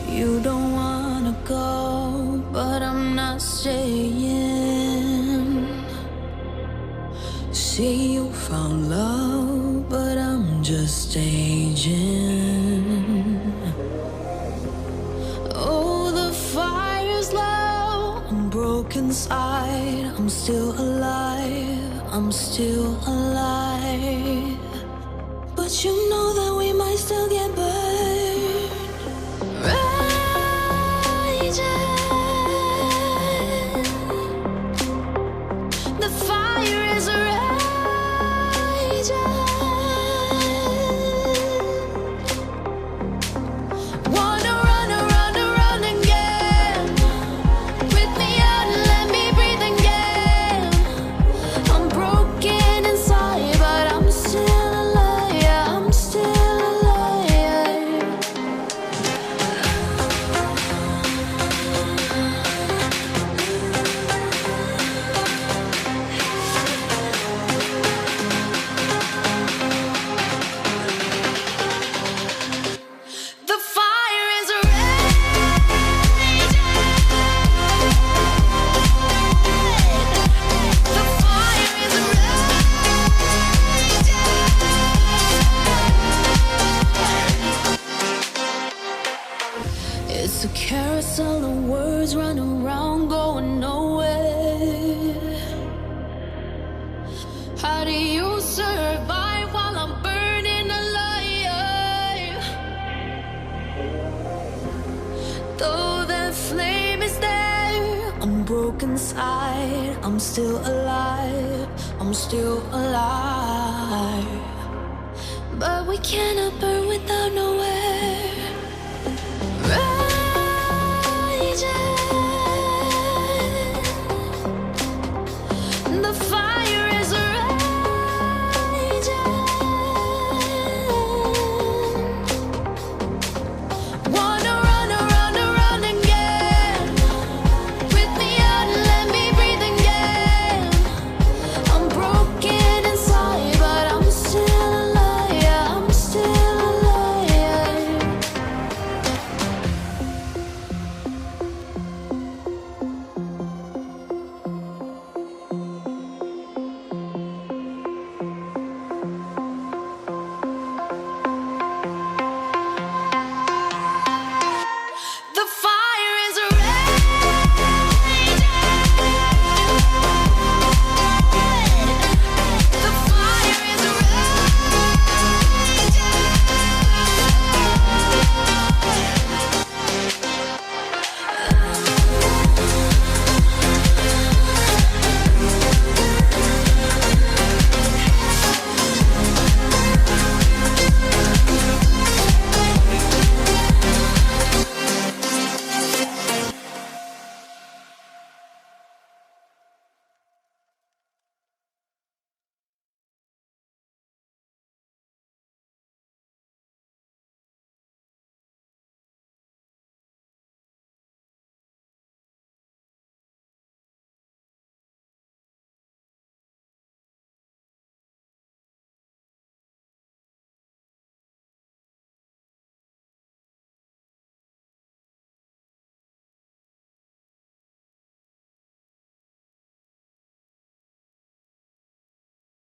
You don't wanna go, but I'm not staying. See, you found love, but I'm just staging. Oh, the fire's low, I'm broken inside. I'm still alive, I'm still alive. But you know that we might still get burned. The fire is raging. Wanna run again. Rip me out and let me breathe again. I'm broken inside, but I'm still alive. Yeah, I'm still alive. The fire is raging. The fire is raging. It's a carousel of words running around, going nowhere. How do you survive while I'm burning alive? Though the flame is there, I'm broken inside. I'm still alive, I'm still alive. But we cannot burn without nowhere.